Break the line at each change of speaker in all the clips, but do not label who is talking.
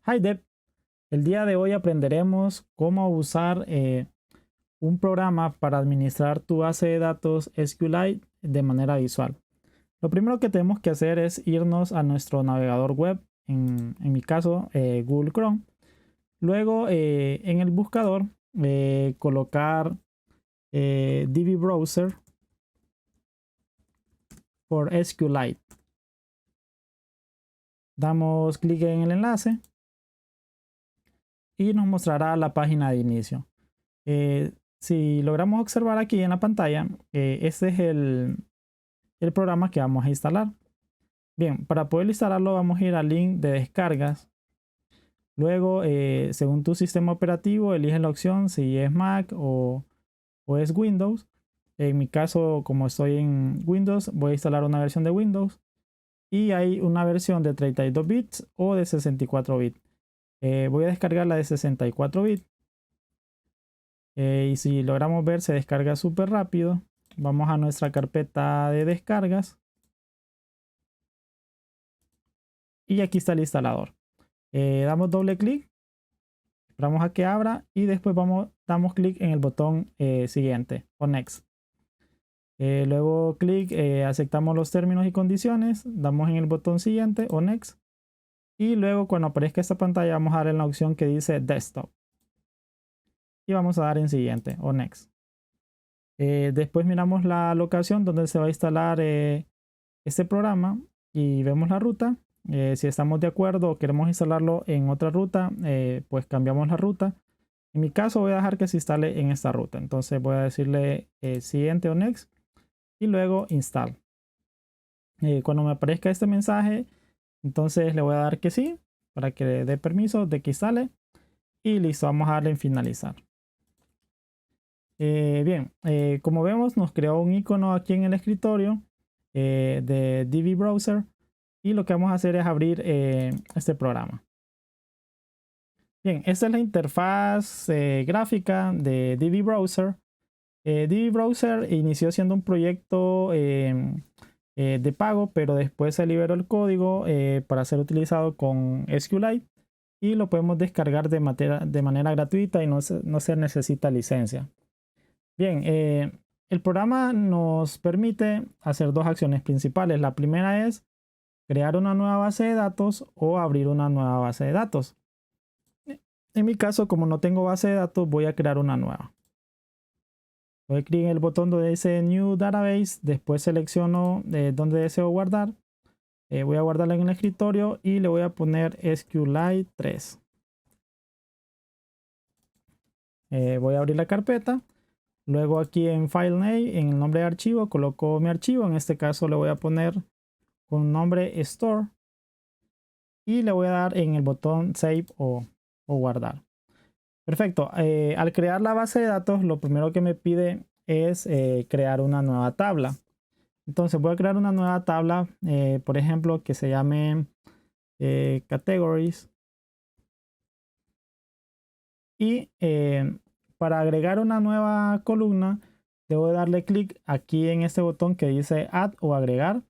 Hi Deb, el día de hoy aprenderemos cómo usar un programa para administrar tu base de datos SQLite de manera visual. Lo primero que tenemos que hacer es irnos a nuestro navegador web, en mi caso Google Chrome. Luego en el buscador colocar DB Browser por SQLite. Damos clic en el enlace y nos mostrará la página de inicio. Si logramos observar aquí en la pantalla, este es el programa que vamos a instalar. Bien, para poder instalarlo vamos a ir al link de descargas. Luego, según tu sistema operativo, elige la opción si es Mac o es Windows. En mi caso, como estoy en Windows, voy a instalar una versión de Windows. Y hay una versión de 32 bits o de 64 bits. Voy a descargar la de 64 bits. Y si logramos ver, se descarga súper rápido. Vamos a nuestra carpeta de descargas. Y aquí está el instalador. Damos doble clic, esperamos a que abra y después damos clic en el botón siguiente o next. Luego clic, aceptamos los términos y condiciones, damos en el botón siguiente o next. Y luego cuando aparezca esta pantalla vamos a dar en la opción que dice desktop. Y vamos a dar en siguiente o next. Después miramos la locación donde se va a instalar este programa y vemos la ruta. Si estamos de acuerdo o queremos instalarlo en otra ruta, pues cambiamos la ruta. En mi caso voy a dejar que se instale en esta ruta. Entonces voy a decirle siguiente o next y luego install. Cuando me aparezca este mensaje, entonces le voy a dar que sí para que le dé permiso de que instale. Y listo, vamos a darle en finalizar. Bien, como vemos nos creó un icono aquí en el escritorio de DB Browser. Y lo que vamos a hacer es abrir este programa. Bien, esta es la interfaz gráfica de DB Browser. DB Browser inició siendo un proyecto de pago, pero después se liberó el código para ser utilizado con SQLite y lo podemos descargar de manera gratuita y no se necesita licencia. Bien, el programa nos permite hacer dos acciones principales. La primera es crear una nueva base de datos o abrir una nueva base de datos. En mi caso, como no tengo base de datos, voy a crear una nueva. Doy clic en el botón donde dice New Database, después selecciono donde deseo guardar. Voy a guardarla en el escritorio y le voy a poner SQLite 3. Voy a abrir la carpeta. Luego aquí en File Name, en el nombre de archivo, coloco mi archivo. En este caso le voy a poner con nombre Store. Y le voy a dar en el botón Save o guardar. Perfecto. Al crear la base de datos, lo primero que me pide es crear una nueva tabla. Entonces voy a crear una nueva tabla, por ejemplo, que se llame Categories. Y para agregar una nueva columna, debo darle clic aquí en este botón que dice Add o agregar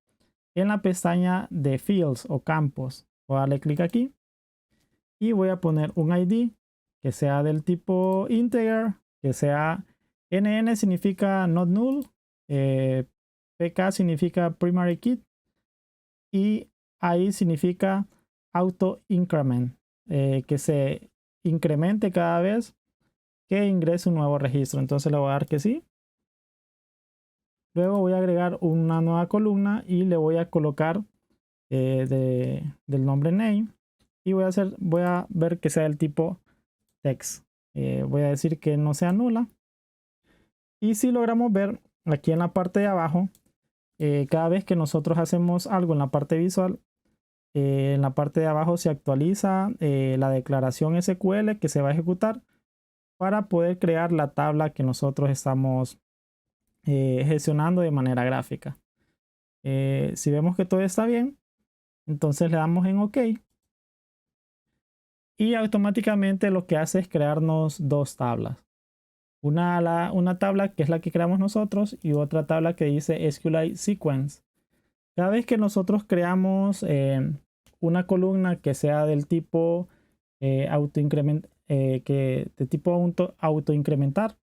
en la pestaña de Fields o campos. Voy a darle clic aquí y voy a poner un ID que sea del tipo integer, que sea NN significa not null, PK significa primary key y AI significa auto increment, que se incremente cada vez que ingrese un nuevo registro. Entonces le voy a dar que sí. Luego voy a agregar una nueva columna y le voy a colocar del nombre name y voy a ver que sea el tipo text. Voy a decir que no sea nula. Y si logramos ver aquí en la parte de abajo, cada vez que nosotros hacemos algo en la parte visual, en la parte de abajo se actualiza la declaración SQL que se va a ejecutar para poder crear la tabla que nosotros estamos gestionando de manera gráfica. Si vemos que todo está bien, entonces le damos en OK. Y automáticamente lo que hace es crearnos dos tablas. Una tabla que es la que creamos nosotros y otra tabla que dice SQLite Sequence. Cada vez que nosotros creamos una columna que sea del tipo que de tipo autoincrementar,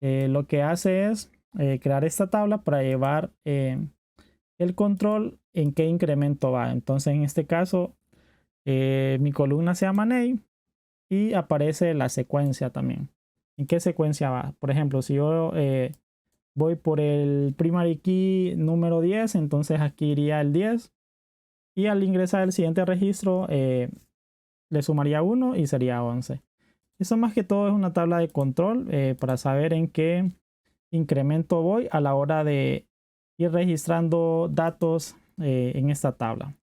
lo que hace es crear esta tabla para llevar el control en qué incremento va. Entonces en este caso mi columna se llama name y aparece la secuencia también. ¿En qué secuencia va? Por ejemplo, si yo voy por el primary key número 10, entonces aquí iría el 10 y al ingresar el siguiente registro le sumaría 1 y sería 11. Eso más que todo es una tabla de control para saber en qué incremento voy a la hora de ir registrando datos en esta tabla.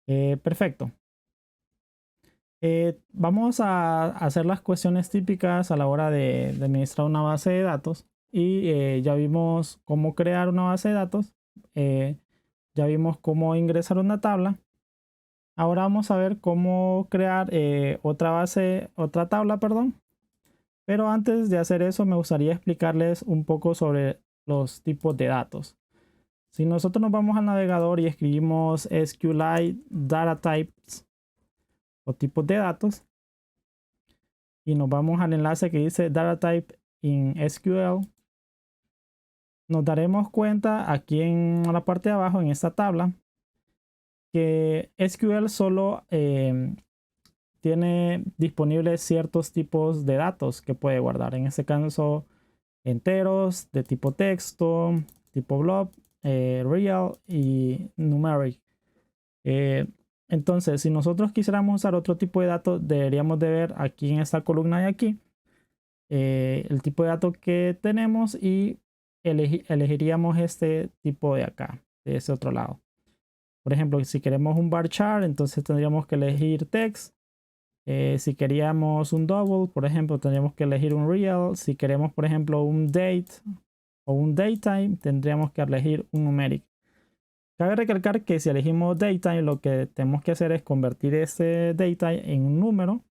Perfecto. Vamos a hacer las cuestiones típicas a la hora de administrar una base de datos y ya vimos cómo crear una base de datos, ya vimos cómo ingresar una tabla. Ahora vamos a ver cómo crear otra tabla, perdón. Pero antes de hacer eso me gustaría explicarles un poco sobre los tipos de datos. Si nosotros nos vamos al navegador y escribimos SQLite Data Types o tipos de datos y nos vamos al enlace que dice Data Type in SQL, nos daremos cuenta aquí en la parte de abajo en esta tabla que SQL solo tiene disponibles ciertos tipos de datos que puede guardar. En este caso, enteros de tipo texto, tipo blob, real y numeric. Entonces, si nosotros quisiéramos usar otro tipo de datos, deberíamos de ver aquí en esta columna de aquí el tipo de datos que tenemos y elegiríamos este tipo de acá, de ese otro lado. Por ejemplo, si queremos un bar chart, entonces tendríamos que elegir text. Si queríamos un double, por ejemplo, tendríamos que elegir un real. Si queremos, por ejemplo, un date o un datetime, tendríamos que elegir un numeric. Cabe recalcar que si elegimos datetime, lo que tenemos que hacer es convertir ese datetime en un número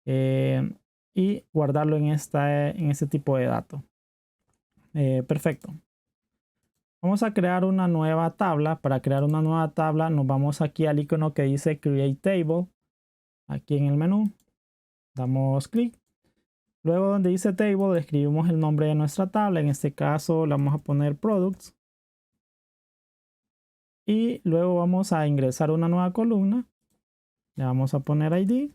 y guardarlo en este tipo de datos. Perfecto. Vamos a crear una nueva tabla. Para crear una nueva tabla nos vamos aquí al icono que dice Create Table. Aquí en el menú damos clic. Luego donde dice Table escribimos el nombre de nuestra tabla. En este caso le vamos a poner Products. Y luego vamos a ingresar una nueva columna. Le vamos a poner ID.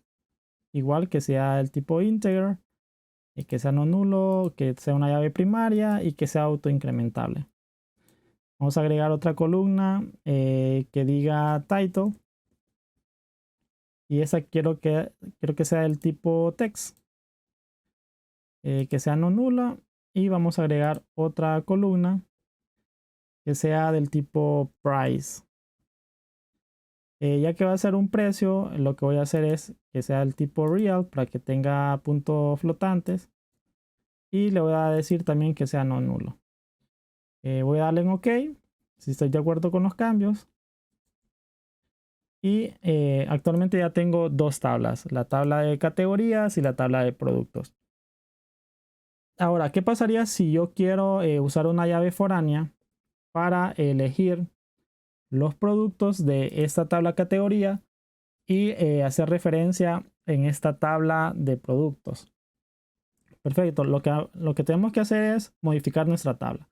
Igual que sea el tipo integer. Y que sea no nulo. Que sea una llave primaria. Y que sea autoincrementable. Vamos a agregar otra columna que diga title. Y esa quiero que sea del tipo text. Que sea no nula. Y vamos a agregar otra columna que sea del tipo price. Ya que va a ser un precio, lo que voy a hacer es que sea del tipo real para que tenga puntos flotantes. Y le voy a decir también que sea no nulo. Voy a darle en OK si estoy de acuerdo con los cambios. Y actualmente ya tengo dos tablas, la tabla de categorías y la tabla de productos. Ahora, ¿qué pasaría si yo quiero usar una llave foránea para elegir los productos de esta tabla categoría y hacer referencia en esta tabla de productos? Perfecto, lo que tenemos que hacer es modificar nuestra tabla.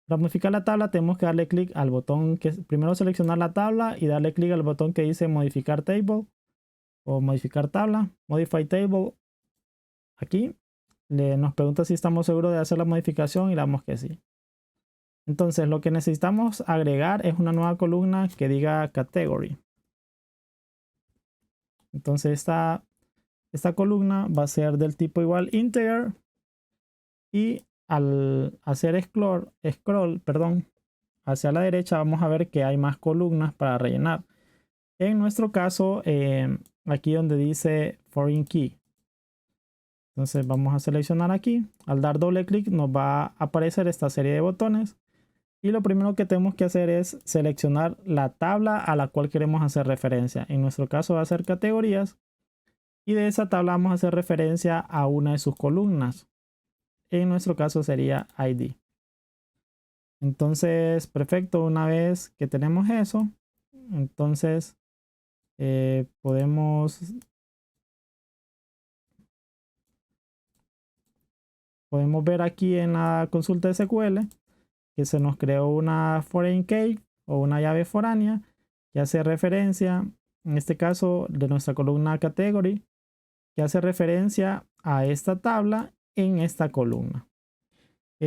Para modificar la tabla tenemos que darle clic al botón que primero seleccionar la tabla y darle clic al botón que dice modificar table o modificar tabla, modify table. Aquí nos pregunta si estamos seguros de hacer la modificación y le damos que sí. Entonces lo que necesitamos agregar es una nueva columna que diga category. Entonces esta columna va a ser del tipo igual integer y al hacer scroll, hacia la derecha vamos a ver que hay más columnas para rellenar. En nuestro caso, aquí donde dice foreign key. Entonces vamos a seleccionar aquí. Al dar doble clic nos va a aparecer esta serie de botones. Y lo primero que tenemos que hacer es seleccionar la tabla a la cual queremos hacer referencia. En nuestro caso va a ser categorías. Y de esa tabla vamos a hacer referencia a una de sus columnas. En nuestro caso sería ID. Entonces, perfecto. Una vez que tenemos eso, entonces podemos podemos ver aquí en la consulta SQL que se nos creó una foreign key o una llave foránea que hace referencia, en este caso de nuestra columna category, que hace referencia a esta tabla en esta columna.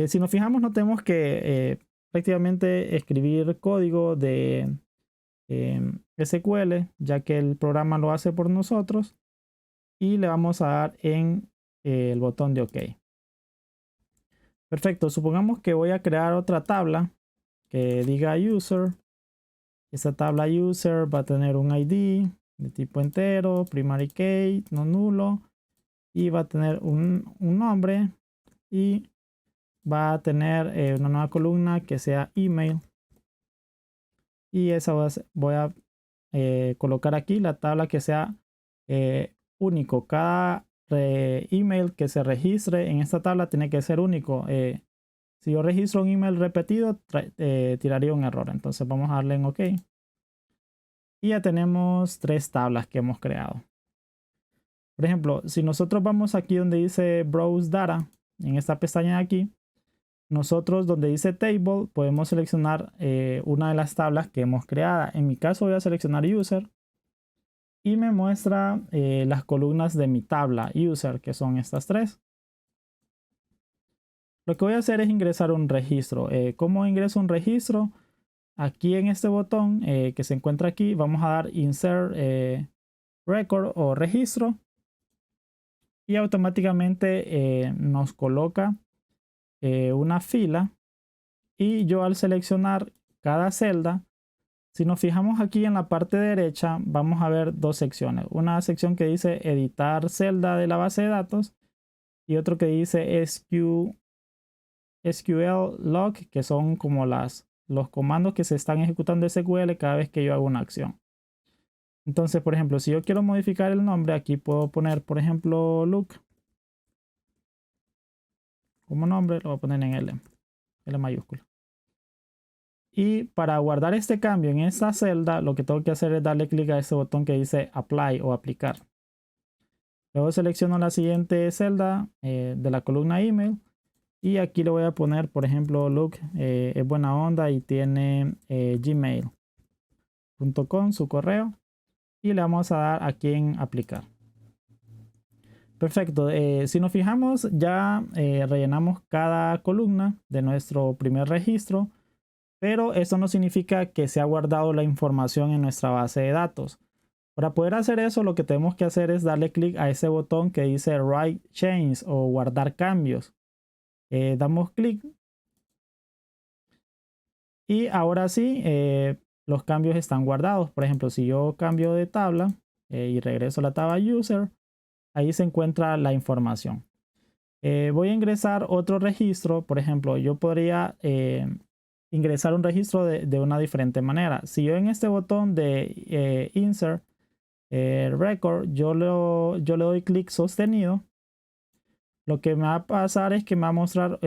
Si nos fijamos, no tenemos que prácticamente escribir código de SQL, ya que el programa lo hace por nosotros, y le vamos a dar en el botón de OK. Perfecto, supongamos que voy a crear otra tabla que diga user. Esta tabla user va a tener un ID de tipo entero, primary key, no nulo, y va a tener un nombre y va a tener una nueva columna que sea email. Y esa voy a colocar aquí la tabla que sea único. Cada email que se registre en esta tabla tiene que ser único. Si yo registro un email repetido, tiraría un error. Entonces vamos a darle en OK. Y ya tenemos 3 tablas que hemos creado. Por ejemplo, si nosotros vamos aquí donde dice Browse Data, en esta pestaña de aquí, nosotros donde dice Table podemos seleccionar una de las tablas que hemos creado. En mi caso voy a seleccionar User y me muestra las columnas de mi tabla User, que son estas 3. Lo que voy a hacer es ingresar un registro. ¿Cómo ingreso un registro? Aquí en este botón que se encuentra aquí, vamos a dar Insert Record o registro y automáticamente nos coloca una fila, y yo al seleccionar cada celda, si nos fijamos aquí en la parte derecha, vamos a ver 2 secciones. Una sección que dice editar celda de la base de datos y otro que dice SQL log, que son como los comandos que se están ejecutando en SQL cada vez que yo hago una acción. Entonces, por ejemplo, si yo quiero modificar el nombre, aquí puedo poner, por ejemplo, Luke como nombre, lo voy a poner en L mayúscula. Y para guardar este cambio en esta celda, lo que tengo que hacer es darle clic a este botón que dice Apply o aplicar. Luego selecciono la siguiente celda de la columna email y aquí le voy a poner, por ejemplo, Luke es buena onda y tiene gmail.com, su correo, y le vamos a dar aquí en aplicar. Perfecto, si nos fijamos ya rellenamos cada columna de nuestro primer registro, pero esto no significa que se ha guardado la información en nuestra base de datos. Para poder hacer eso, lo que tenemos que hacer es darle clic a ese botón que dice Write Change o guardar cambios. Damos clic y ahora sí los cambios están guardados. Por ejemplo, si yo cambio de tabla y regreso a la tabla User, ahí se encuentra la información. Voy a ingresar otro registro. Por ejemplo, yo podría ingresar un registro de una diferente manera. Si yo en este botón de Insert Record, yo le doy clic sostenido, lo que me va a pasar es que me va a mostrar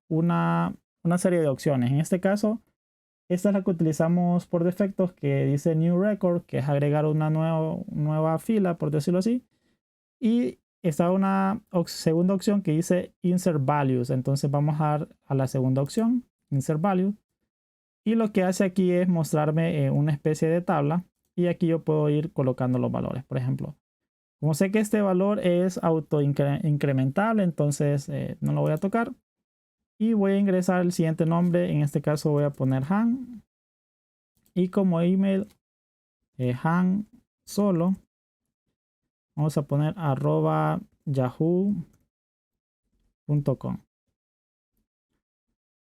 una serie de opciones. En este caso, esta es la que utilizamos por defecto, que dice New Record, que es agregar una nueva fila, por decirlo así. Y está una segunda opción que dice Insert Values. Entonces vamos a dar a la segunda opción, Insert Values. Y lo que hace aquí es mostrarme una especie de tabla. Y aquí yo puedo ir colocando los valores. Por ejemplo, como sé que este valor es auto incrementable, entonces no lo voy a tocar. Y voy a ingresar el siguiente nombre. En este caso voy a poner Han. Y como email, Han solo. Vamos a poner @yahoo.com.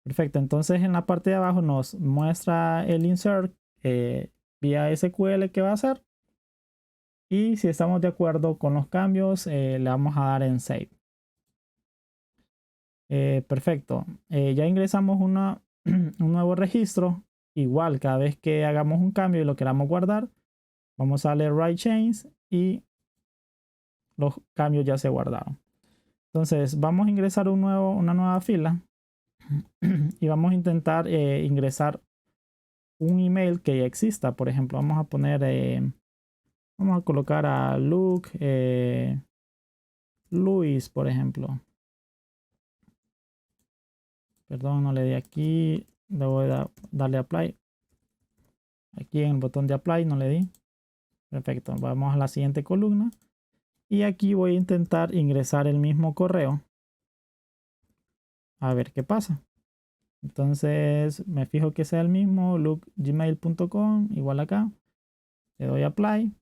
Perfecto, entonces en la parte de abajo nos muestra el insert vía SQL que va a hacer. Y si estamos de acuerdo con los cambios, le vamos a dar en Save. Perfecto, ya ingresamos un nuevo registro. Igual, cada vez que hagamos un cambio y lo queramos guardar, vamos a darle Write Change y los cambios ya se guardaron. Entonces vamos a ingresar una nueva fila y vamos a intentar ingresar un email que ya exista. Por ejemplo, vamos a poner, vamos a colocar a Luke Luis, por ejemplo. Perdón, no le di aquí. Debo darle apply. Aquí en el botón de apply no le di. Perfecto. Vamos a la siguiente columna. Y aquí voy a intentar ingresar el mismo correo. A ver qué pasa. Entonces me fijo que sea el mismo. lookgmail.com igual acá. Le doy apply.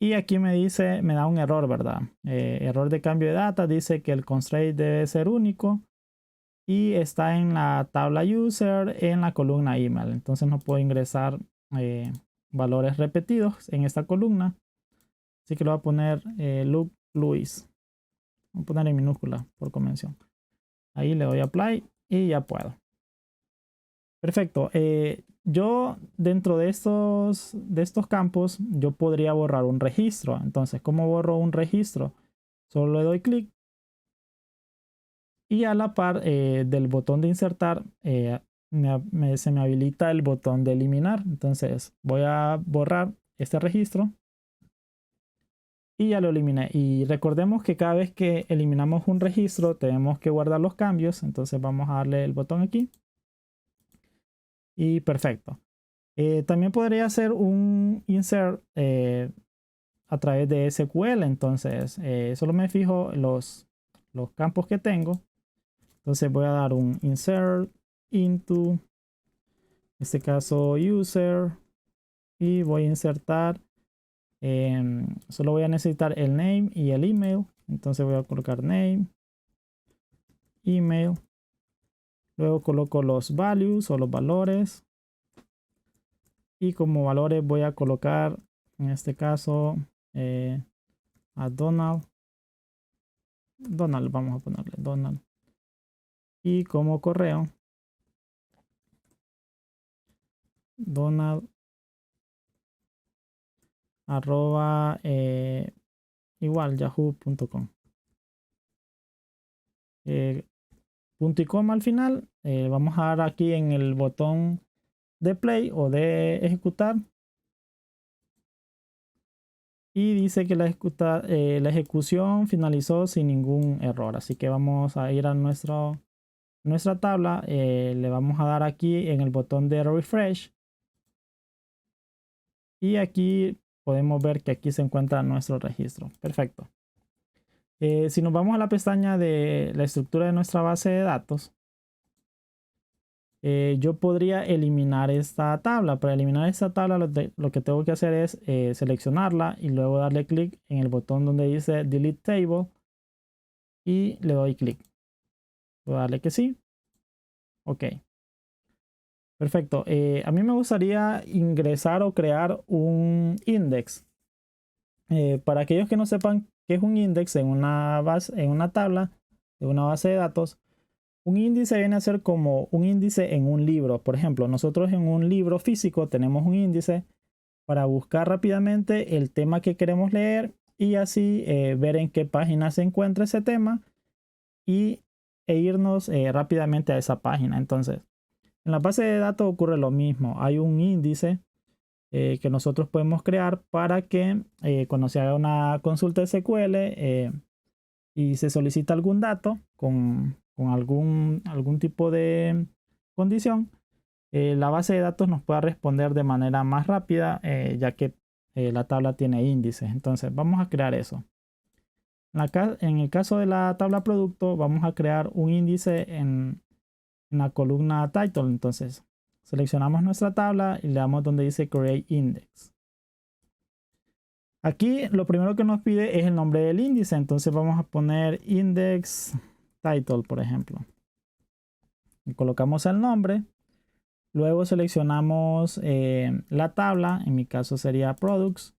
Y aquí me dice, me da un error, ¿verdad? Error de cambio de data. Dice que el constraint debe ser único. Y está en la tabla user en la columna email. Entonces no puedo ingresar valores repetidos en esta columna. Así que lo voy a poner Luke Luis. Voy a poner en minúscula por convención. Ahí le doy apply y ya puedo. Perfecto. Yo dentro de estos campos yo podría borrar un registro. Entonces, ¿cómo borro un registro? Solo le doy clic y a la par del botón de insertar se me habilita el botón de eliminar. Entonces voy a borrar este registro y ya lo eliminé. Y recordemos que cada vez que eliminamos un registro tenemos que guardar los cambios. Entonces vamos a darle el botón aquí y perfecto. También podría hacer un insert a través de SQL. Entonces solo me fijo los campos que tengo. Entonces voy a dar un insert into, en este caso user, y voy a insertar, solo voy a necesitar el name y el email. Entonces voy a colocar name, email, luego coloco los values o los valores, y como valores voy a colocar en este caso a Donald, vamos a ponerle Donald, y como correo Donald arroba igual yahoo.com. Punto y coma al final. Vamos a dar aquí en el botón de play o de ejecutar. Y dice que la ejecución finalizó sin ningún error. Así que vamos a ir a nuestra tabla. Le vamos a dar aquí en el botón de refresh. Y aquí podemos ver que aquí se encuentra nuestro registro. Perfecto. Si nos vamos a la pestaña de la estructura de nuestra base de datos, yo podría eliminar esta tabla. Para eliminar esta tabla lo que tengo que hacer es seleccionarla y luego darle clic en el botón donde dice Delete Table y le doy clic. Voy a darle que sí. Ok. Perfecto. A mí me gustaría ingresar o crear un index. Para aquellos que no sepan qué es un index en una tabla, en una base de datos, un índice viene a ser como un índice en un libro. Por ejemplo, nosotros en un libro físico tenemos un índice para buscar rápidamente el tema que queremos leer y así ver en qué página se encuentra ese tema e irnos rápidamente a esa página. Entonces, en la base de datos ocurre lo mismo. Hay un índice que nosotros podemos crear para que cuando se haga una consulta SQL y se solicita algún dato con algún tipo de condición, la base de datos nos pueda responder de manera más rápida, ya que la tabla tiene índices. Entonces vamos a crear eso. En el caso de la tabla producto, vamos a crear un índice en la columna title. Entonces seleccionamos nuestra tabla y le damos donde dice create index. Aquí lo primero que nos pide es el nombre del índice. Entonces vamos a poner index title, por ejemplo. Y colocamos el nombre. Luego seleccionamos la tabla. En mi caso sería products.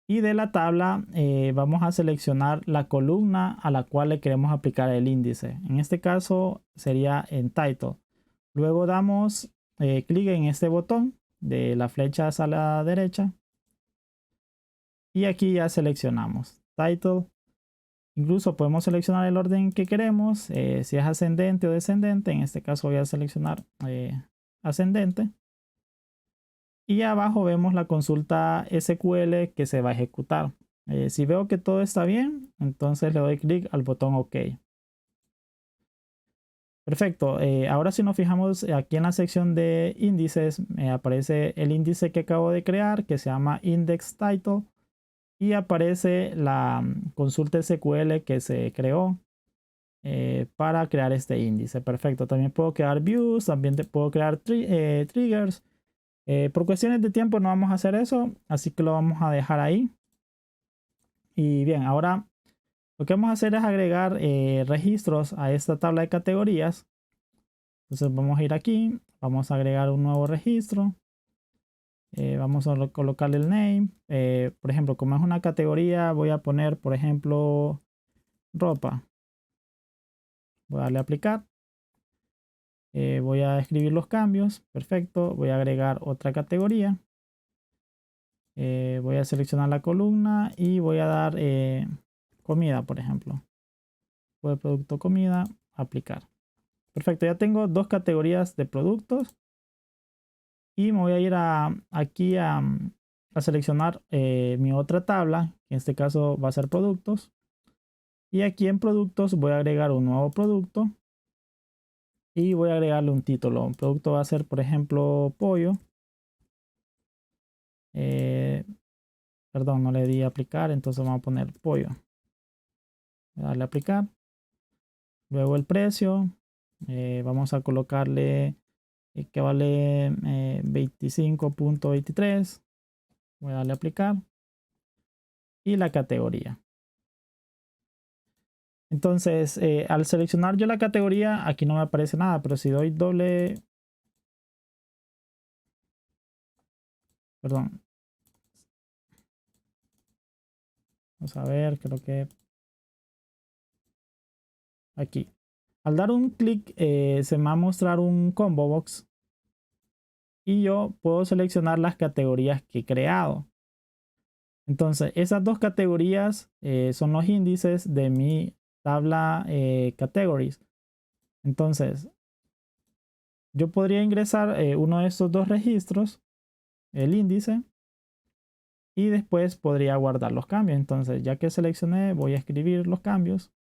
Y de la tabla vamos a seleccionar la columna a la cual le queremos aplicar el índice. En este caso sería en title. Luego damos clic en este botón de la flecha hacia la derecha. Y aquí ya seleccionamos title. Incluso podemos seleccionar el orden que queremos, si es ascendente o descendente. En este caso voy a seleccionar ascendente. Y abajo vemos la consulta SQL que se va a ejecutar. Si veo que todo está bien, entonces le doy clic al botón OK. Perfecto. Ahora si nos fijamos aquí en la sección de índices, me aparece el índice que acabo de crear que se llama index title y aparece la consulta SQL que se creó para crear este índice. Perfecto. También puedo crear views, también puedo crear triggers. Por cuestiones de tiempo no vamos a hacer eso, así que lo vamos a dejar ahí. Y bien, ahora lo que vamos a hacer es agregar registros a esta tabla de categorías. Entonces vamos a ir aquí, vamos a agregar un nuevo registro. Vamos a colocarle el name. Por ejemplo, como es una categoría, voy a poner, por ejemplo, ropa. Voy a darle a aplicar. Voy a escribir los cambios. Perfecto. Voy a agregar otra categoría. Voy a seleccionar la columna y voy a dar comida, por ejemplo. De producto comida, aplicar. Perfecto. Ya tengo dos categorías de productos. Y me voy a ir aquí a seleccionar mi otra tabla. Que en este caso va a ser productos. Y aquí en productos voy a agregar un nuevo producto. Y voy a agregarle un título. Un producto va a ser, por ejemplo, pollo. Perdón, no le di a aplicar, entonces vamos a poner pollo. Voy a darle a aplicar. Luego el precio. Vamos a colocarle que vale 25.23. Voy a darle a aplicar. Y la categoría. Entonces, al seleccionar yo la categoría, aquí no me aparece nada, pero si doy doble... Perdón. Vamos a ver, creo que aquí. Al dar un clic se me va a mostrar un combo box y yo puedo seleccionar las categorías que he creado. Entonces, esas dos categorías son los índices de mi tabla categories. Entonces, yo podría ingresar uno de estos dos registros, el índice, y después podría guardar los cambios. Entonces, ya que seleccioné, voy a escribir los cambios.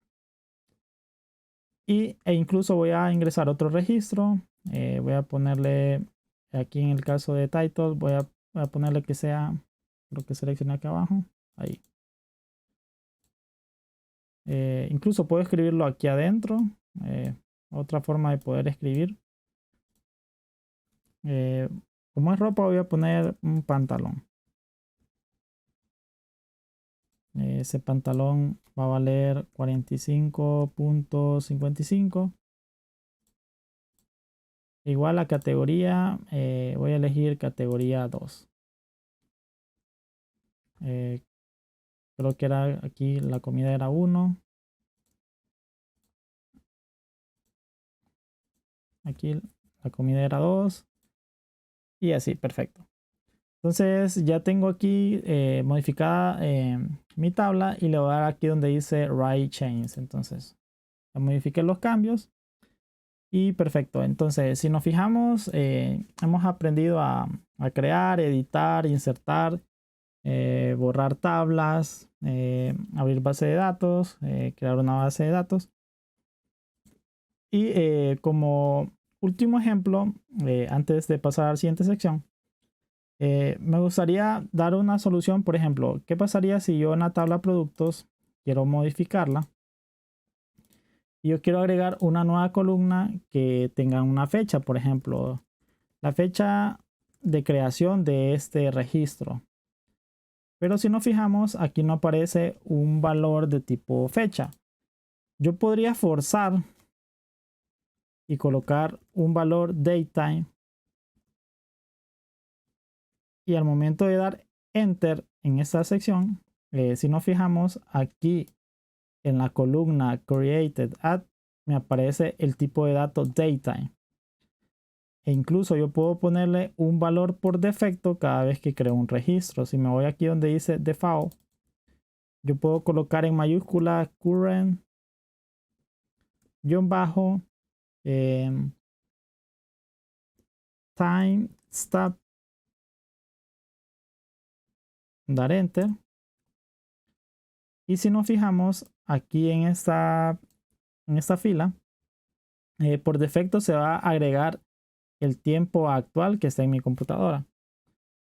E incluso voy a ingresar otro registro. Voy a ponerle, aquí en el caso de title, voy a ponerle que sea lo que seleccioné acá abajo. Ahí. Incluso puedo escribirlo aquí adentro. Otra forma de poder escribir. Como es ropa, voy a poner un pantalón. Ese pantalón va a valer 45.55. Igual la categoría, voy a elegir categoría 2. Creo que era aquí la comida era 1. Aquí la comida era 2. Y así, perfecto. Entonces ya tengo aquí modificada mi tabla y le voy a dar aquí donde dice Write Change. Entonces ya modifiqué los cambios. Y perfecto. Entonces si nos fijamos, hemos aprendido a crear, editar, insertar, borrar tablas, abrir base de datos, crear una base de datos. Y como último ejemplo, antes de pasar a la siguiente sección, me gustaría dar una solución. Por ejemplo, ¿qué pasaría si yo en la tabla productos quiero modificarla? Y yo quiero agregar una nueva columna que tenga una fecha, por ejemplo, la fecha de creación de este registro. Pero si nos fijamos, aquí no aparece un valor de tipo fecha. Yo podría forzar y colocar un valor datetime. Y al momento de dar enter en esta sección, si nos fijamos aquí en la columna created at, me aparece el tipo de dato datetime. E incluso yo puedo ponerle un valor por defecto cada vez que creo un registro. Si me voy aquí donde dice default, yo puedo colocar en mayúscula current bajo time stop, dar enter. Y si nos fijamos aquí en esta fila, por defecto se va a agregar el tiempo actual que está en mi computadora.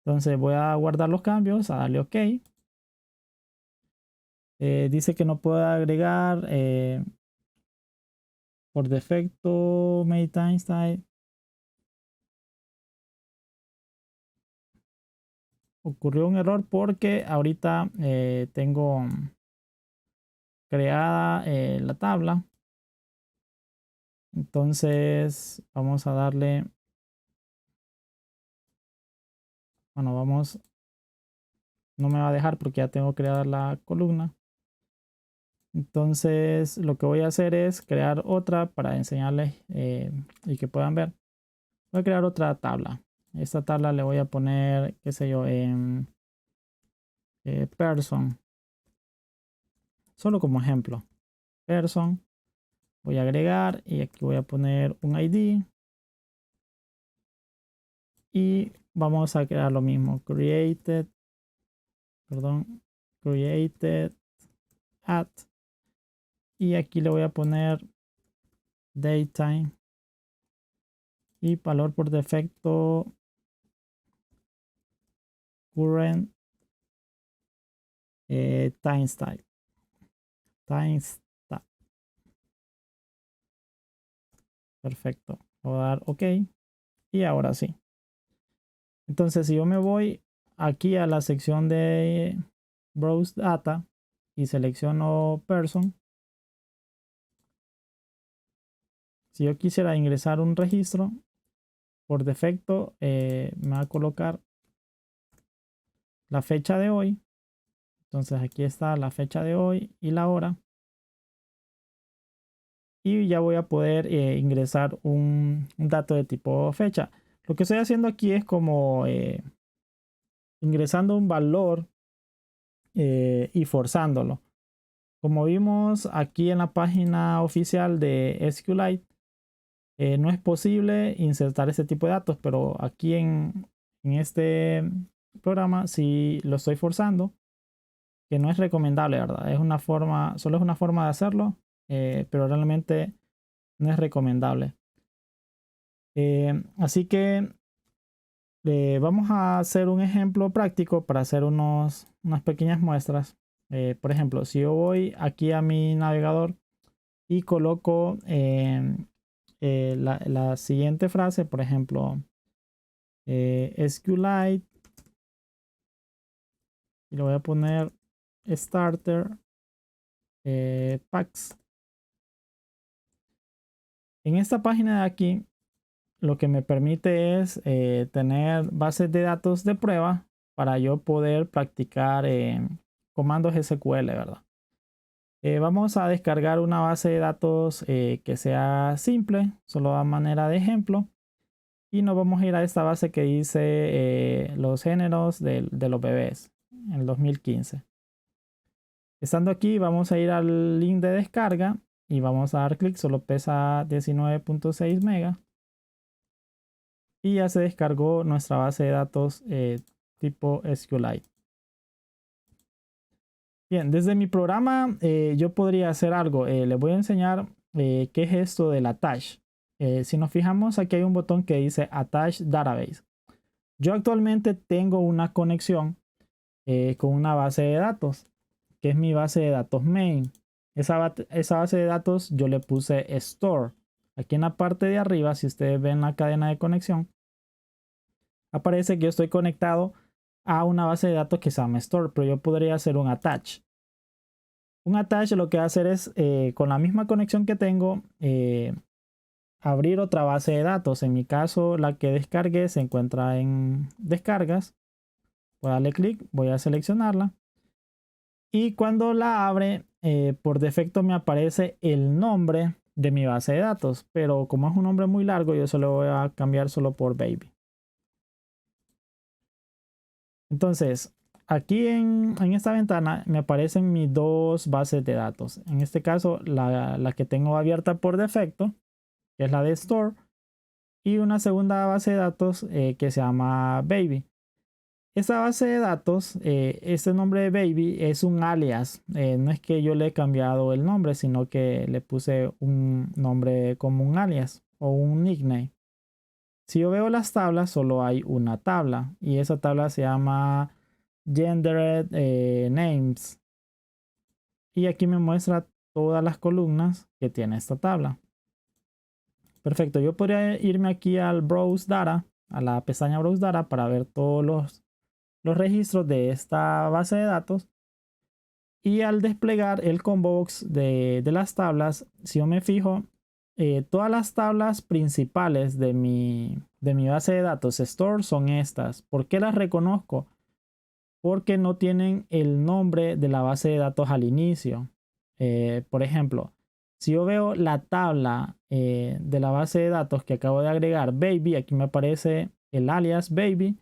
Entonces voy a guardar los cambios, a darle OK. Dice que no puedo agregar por defecto May Time Style. Ocurrió un error porque ahorita tengo creada la tabla. Entonces vamos a darle, bueno, vamos, no me va a dejar porque ya tengo creada la columna. Entonces lo que voy a hacer es crear otra para enseñarles y que puedan ver. Voy a crear otra tabla. Esta tabla le voy a poner, qué sé yo, en person. Solo como ejemplo. Person. Voy a agregar y aquí voy a poner un ID. Y vamos a crear lo mismo. Created at. Y aquí le voy a poner datetime. Y valor por defecto current timestamp. Perfecto. Voy a dar OK. Y ahora sí. Entonces, si yo me voy aquí a la sección de Browse Data y selecciono Person, si yo quisiera ingresar un registro, por defecto me va a colocar la fecha de hoy. Entonces aquí está la fecha de hoy y la hora. Y ya voy a poder ingresar un dato de tipo fecha. Lo que estoy haciendo aquí es como ingresando un valor y forzándolo. Como vimos aquí en la página oficial de SQLite, no es posible insertar este tipo de datos, pero aquí en este programa sí lo estoy forzando, que no es recomendable, ¿verdad? Es una forma, solo es una forma de hacerlo, pero realmente no es recomendable. Así que vamos a hacer un ejemplo práctico para hacer unas pequeñas muestras. Por ejemplo, si yo voy aquí a mi navegador y coloco la siguiente frase, por ejemplo, SQLite, y le voy a poner starter packs. En esta página de aquí, lo que me permite es tener bases de datos de prueba para yo poder practicar comandos SQL, ¿verdad? Vamos a descargar una base de datos que sea simple, solo a manera de ejemplo. Y nos vamos a ir a esta base que dice los géneros de los bebés en el 2015. Estando aquí, vamos a ir al link de descarga y vamos a dar clic. Solo pesa 19.6 megas. Y ya se descargó nuestra base de datos tipo SQLite. Bien, desde mi programa yo podría hacer algo. Les voy a enseñar qué es esto del attach. Si nos fijamos, aquí hay un botón que dice Attach Database. Yo actualmente tengo una conexión con una base de datos, que es mi base de datos main. Esa base de datos yo le puse store. Aquí en la parte de arriba, si ustedes ven la cadena de conexión, aparece que yo estoy conectado a una base de datos que se llama store, pero yo podría hacer un attach. Un attach lo que va a hacer es, con la misma conexión que tengo, abrir otra base de datos. En mi caso, la que descargué se encuentra en descargas. Voy a darle clic, voy a seleccionarla. Y cuando la abre, por defecto me aparece el nombre de mi base de datos. Pero como es un nombre muy largo, yo se lo voy a cambiar solo por baby. Entonces, aquí en esta ventana me aparecen mis dos bases de datos. En este caso, la que tengo abierta por defecto, que es la de store. Y una segunda base de datos que se llama baby. Esta base de datos, este nombre de baby es un alias. No es que yo le he cambiado el nombre, sino que le puse un nombre como un alias o un nickname. Si yo veo las tablas, solo hay una tabla y esa tabla se llama Gendered Names. Y aquí me muestra todas las columnas que tiene esta tabla. Perfecto, yo podría irme aquí al Browse Data, a la pestaña Browse Data para ver todos los registros de esta base de datos. Y al desplegar el combo box de las tablas, si yo me fijo, todas las tablas principales de mi base de datos store son estas. ¿Por qué las reconozco? Porque no tienen el nombre de la base de datos al inicio. Por ejemplo, si yo veo la tabla de la base de datos que acabo de agregar, baby, aquí me aparece el alias baby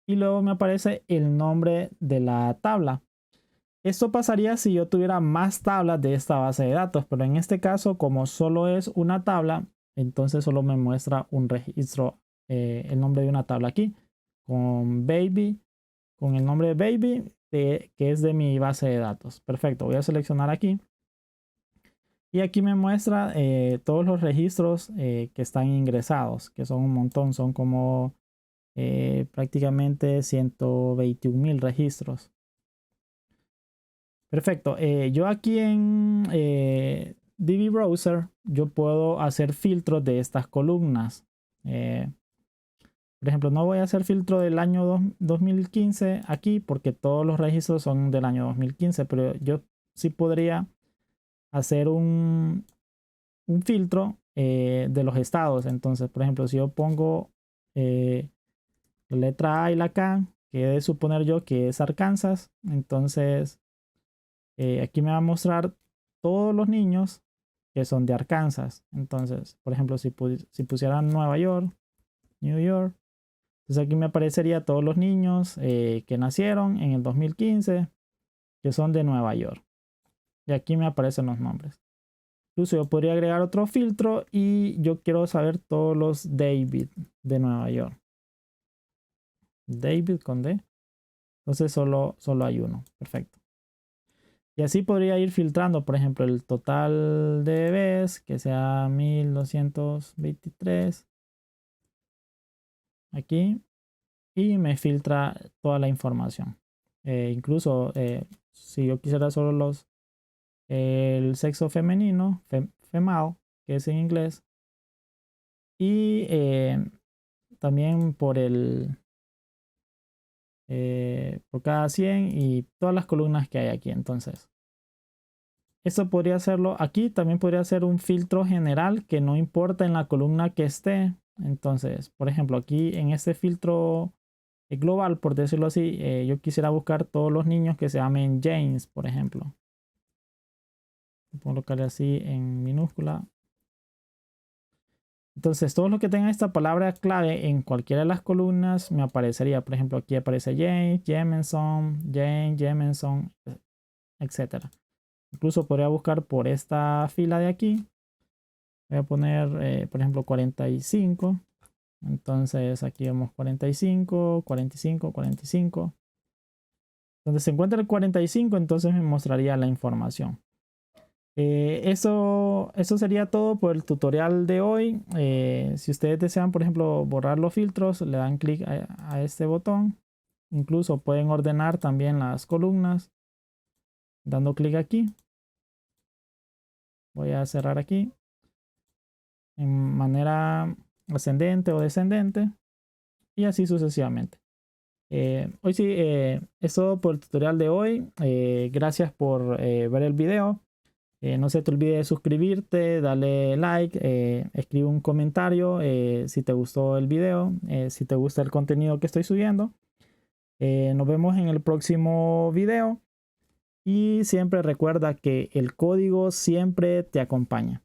y luego me aparece el nombre de la tabla. Esto pasaría si yo tuviera más tablas de esta base de datos, pero en este caso, como solo es una tabla, entonces solo me muestra un registro, el nombre de una tabla aquí, con baby, con el nombre de baby, que es de mi base de datos. Perfecto, voy a seleccionar aquí. Y aquí me muestra todos los registros que están ingresados, que son un montón, son como prácticamente 121,000 registros. Perfecto. Yo aquí en DB Browser, yo puedo hacer filtros de estas columnas. Por ejemplo, no voy a hacer filtro del año 2015 aquí porque todos los registros son del año 2015, pero yo sí podría hacer un filtro de los estados. Entonces, por ejemplo, si yo pongo la letra A y la K, que he de suponer yo que es Arkansas, entonces aquí me va a mostrar todos los niños que son de Arkansas. Entonces, por ejemplo, si pusiera Nueva York, New York, entonces aquí me aparecería todos los niños que nacieron en el 2015 que son de Nueva York. Y aquí me aparecen los nombres. Incluso yo podría agregar otro filtro y yo quiero saber todos los David de Nueva York. David con D. Entonces solo hay uno. Perfecto. Y así podría ir filtrando, por ejemplo, el total de bebés, que sea 1223. Aquí. Y me filtra toda la información. Incluso si yo quisiera solo el sexo femenino, female, que es en inglés. Y también por cada 100 y todas las columnas que hay aquí. Entonces, esto podría hacerlo aquí. También podría hacer un filtro general que no importa en la columna que esté. Entonces, por ejemplo, aquí en este filtro global, por decirlo así, yo quisiera buscar todos los niños que se llamen James, por ejemplo. Puedo colocarle así en minúscula. Entonces, todo lo que tenga esta palabra clave en cualquiera de las columnas me aparecería. Por ejemplo, aquí aparece James, Jemenson, Jane, Jemenson, etc. Incluso podría buscar por esta fila de aquí. Voy a poner, por ejemplo, 45. Entonces, aquí vemos 45, 45, 45. Donde se encuentra el 45, entonces me mostraría la información. Eso sería todo por el tutorial de hoy. Si ustedes desean, por ejemplo, borrar los filtros, le dan clic a este botón. Incluso pueden ordenar también las columnas dando clic aquí. Voy a cerrar aquí en manera ascendente o descendente y así sucesivamente. Hoy sí, es todo por el tutorial de hoy. Gracias por ver el video. No se te olvide de suscribirte, dale like, escribe un comentario si te gustó el video, si te gusta el contenido que estoy subiendo. Nos vemos en el próximo video y siempre recuerda que el código siempre te acompaña.